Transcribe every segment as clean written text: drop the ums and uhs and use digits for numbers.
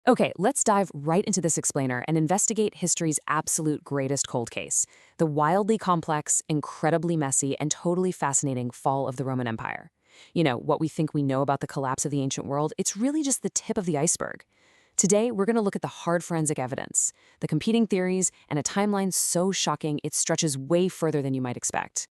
Okay, let's dive right into this explainer and investigate history's absolute greatest cold case, the wildly complex, incredibly messy, and totally fascinating fall of the Roman Empire. You know, what we think we know about the collapse of the ancient world, it's really just the tip of the iceberg. Today, we're going to look at the hard forensic evidence, the competing theories, and a timeline so shocking it stretches way further than you might expect.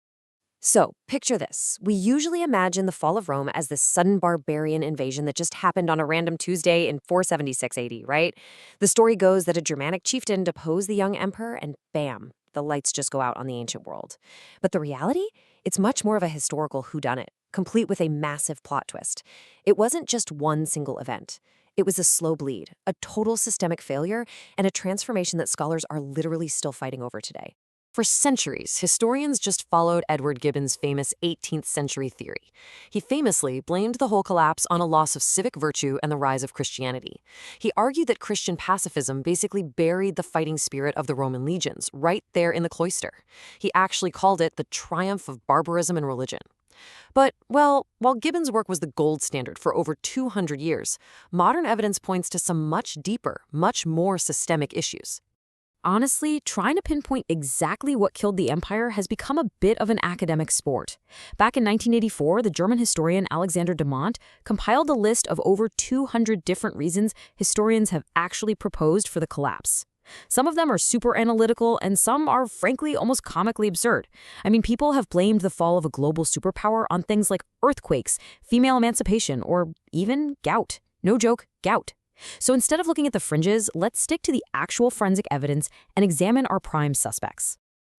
So, picture this. We usually imagine the fall of Rome as this sudden barbarian invasion that just happened on a random Tuesday in 476 AD, right? The story goes that a Germanic chieftain deposed the young emperor, and bam, the lights just go out on the ancient world. But the reality? It's much more of a historical whodunit, complete with a massive plot twist. It wasn't just one single event. It was a slow bleed, a total systemic failure, and a transformation that scholars are literally still fighting over today. For centuries, historians just followed Edward Gibbon's famous 18th century theory. He famously blamed the whole collapse on a loss of civic virtue and the rise of Christianity. He argued that Christian pacifism basically buried the fighting spirit of the Roman legions right there in the cloister. He actually called it the triumph of barbarism and religion. But, well, while Gibbon's work was the gold standard for over 200 years, modern evidence points to some much deeper, much more systemic issues. Honestly, trying to pinpoint exactly what killed the empire has become a bit of an academic sport. Back in 1984, the German historian Alexander de Monte compiled a list of over 200 different reasons historians have actually proposed for the collapse. Some of them are super analytical, and some are frankly almost comically absurd. I mean, people have blamed the fall of a global superpower on things like earthquakes, female emancipation, or even gout. No joke, gout. So instead of looking at the fringes, let's stick to the actual forensic evidence and examine our prime suspects.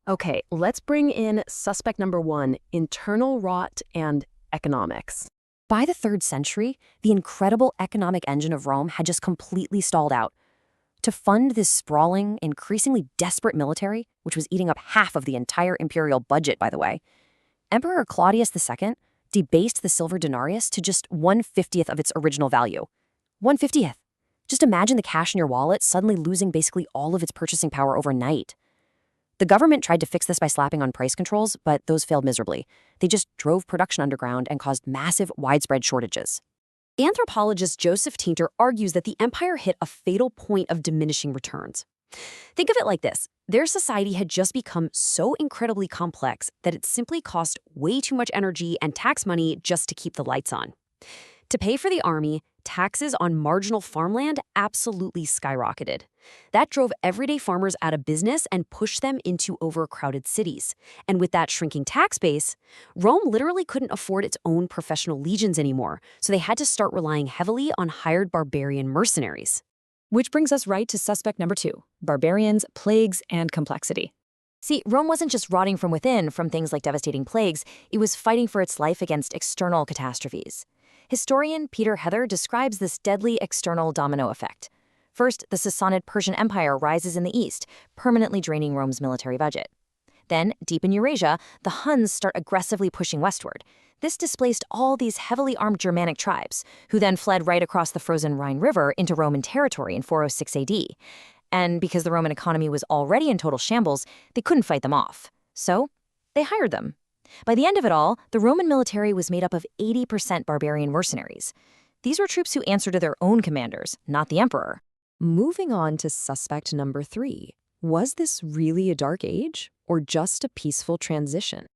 Okay, let's bring in suspect number one, internal rot and economics. By the 3rd century, the incredible economic engine of Rome had just completely stalled out. To fund this sprawling, increasingly desperate military, which was eating up half of the entire imperial budget, by the way, Emperor Claudius II debased the silver denarius to just 1/50th of its original value. 1/50th. Just imagine the cash in your wallet suddenly losing basically all of its purchasing power overnight. The government tried to fix this by slapping on price controls, but those failed miserably. They just drove production underground and caused massive, widespread shortages. Anthropologist Joseph Tinter argues that the empire hit a fatal point of diminishing returns. Think of it like this. Their society had just become so incredibly complex that it simply cost way too much energy and tax money just to keep the lights on. To pay for the army, taxes on marginal farmland absolutely skyrocketed. That drove everyday farmers out of business and pushed them into overcrowded cities. And with that shrinking tax base, Rome literally couldn't afford its own professional legions anymore, so they had to start relying heavily on hired barbarian mercenaries. Which brings us right to suspect number two, barbarians, plagues, and complexity. See, Rome wasn't just rotting from within from things like devastating plagues, it was fighting for its life against external catastrophes. Historian Peter Heather describes this deadly external domino effect. First, the Sassanid Persian Empire rises in the east, permanently draining Rome's military budget. Then, deep in Eurasia, the Huns start aggressively pushing westward. This displaced all these heavily armed Germanic tribes, who then fled right across the frozen Rhine River into Roman territory in 406 AD. And because the Roman economy was already in total shambles, they couldn't fight them off. So, they hired them. By the end of it all, the Roman military was made up of 80% barbarian mercenaries. These were troops who answered to their own commanders, not the emperor. Moving on to suspect number three. Was this really a dark age or just a peaceful transition?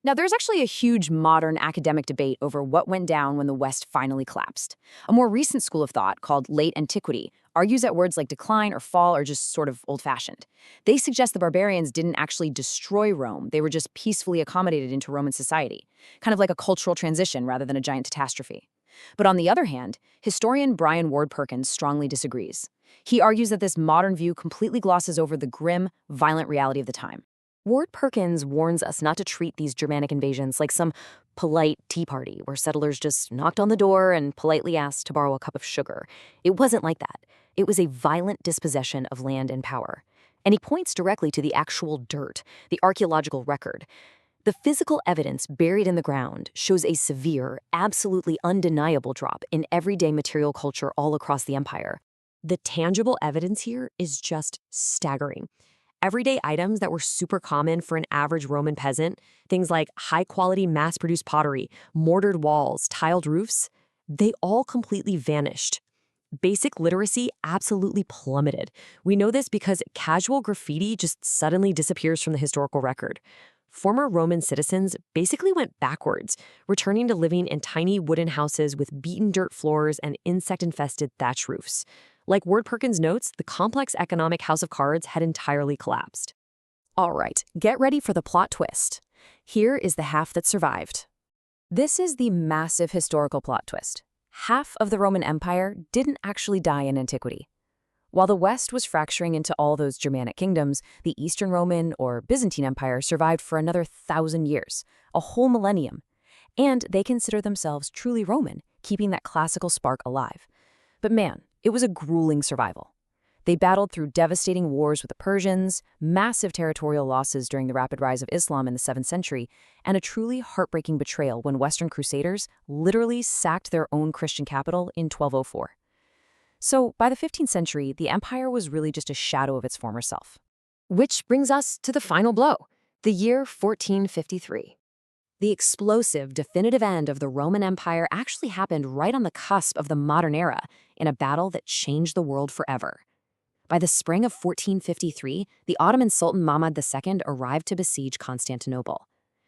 Now, there's actually a huge modern academic debate over what went down when the West finally collapsed. A more recent school of thought, called late antiquity, argues that words like decline or fall are just sort of old-fashioned. They suggest the barbarians didn't actually destroy Rome, they were just peacefully accommodated into Roman society, kind of like a cultural transition rather than a giant catastrophe. But on the other hand, historian Brian Ward Perkins strongly disagrees. He argues that this modern view completely glosses over the grim, violent reality of the time. Ward Perkins warns us not to treat these Germanic invasions like some polite tea party where settlers just knocked on the door and politely asked to borrow a cup of sugar. It wasn't like that. It was a violent dispossession of land and power. And he points directly to the actual dirt, the archaeological record. The physical evidence buried in the ground shows a severe, absolutely undeniable drop in everyday material culture all across the empire. The tangible evidence here is just staggering. Everyday items that were super common for an average Roman peasant, things like high-quality mass-produced pottery, mortared walls, tiled roofs, they all completely vanished. Basic literacy absolutely plummeted. We know this because casual graffiti just suddenly disappears from the historical record. Former Roman citizens basically went backwards, returning to living in tiny wooden houses with beaten dirt floors and insect-infested thatch roofs. Like Ward Perkins notes, the complex economic house of cards had entirely collapsed. All right, get ready for the plot twist. Here is the half that survived. This is the massive historical plot twist. Half of the Roman Empire didn't actually die in antiquity. While the West was fracturing into all those Germanic kingdoms, the Eastern Roman or Byzantine Empire survived for another 1,000 years, a whole millennium. And they consider themselves truly Roman, keeping that classical spark alive. But man, it was a grueling survival. They battled through devastating wars with the Persians, massive territorial losses during the rapid rise of Islam in the 7th century, and a truly heartbreaking betrayal when Western Crusaders literally sacked their own Christian capital in 1204. So, by the 15th century, the empire was really just a shadow of its former self. Which brings us to the final blow, the year 1453. The explosive, definitive end of the Roman Empire actually happened right on the cusp of the modern era, in a battle that changed the world forever. By the spring of 1453, the Ottoman Sultan Mahmud II arrived to besiege Constantinople.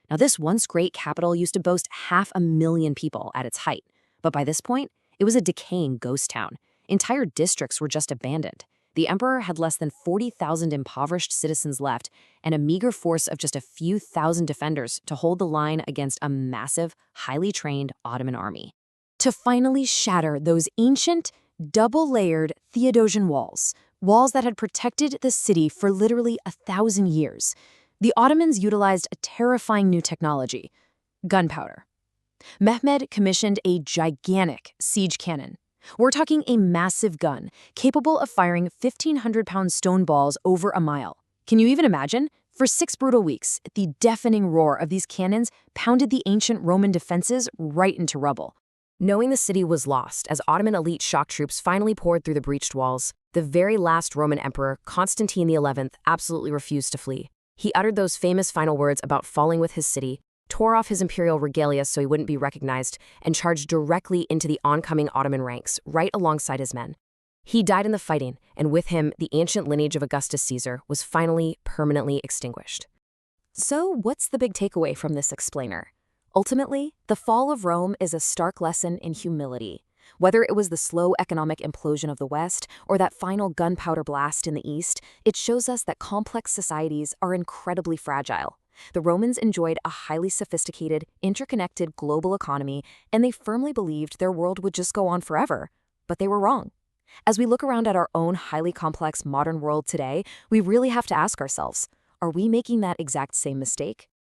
Now, this once great capital used to boast 500,000 people at its height, but by this point, it was a decaying ghost town. Entire districts were just abandoned. The emperor had less than 40,000 impoverished citizens left and a meager force of just a few thousand defenders to hold the line against a massive, highly trained Ottoman army. To finally shatter those ancient, double-layered Theodosian walls that had protected the city for literally 1,000 years, the Ottomans utilized a terrifying new technology: gunpowder. Mehmed commissioned a gigantic siege cannon. We're talking a massive gun, capable of firing 1,500-pound stone balls over a mile. Can you even imagine? For 6 brutal weeks, the deafening roar of these cannons pounded the ancient Roman defenses right into rubble. Knowing the city was lost as Ottoman elite shock troops finally poured through the breached walls, the very last Roman emperor, Constantine XI, absolutely refused to flee. He uttered those famous final words about falling with his city, tore off his imperial regalia so he wouldn't be recognized, and charged directly into the oncoming Ottoman ranks, right alongside his men. He died in the fighting, and with him, the ancient lineage of Augustus Caesar was finally permanently extinguished. So, what's the big takeaway from this explainer? Ultimately, the fall of Rome is a stark lesson in humility. Whether it was the slow economic implosion of the West or that final gunpowder blast in the East, it shows us that complex societies are incredibly fragile. The Romans enjoyed a highly sophisticated, interconnected global economy, and they firmly believed their world would just go on forever. But they were wrong. As we look around at our own highly complex modern world today, we really have to ask ourselves, are we making that exact same mistake?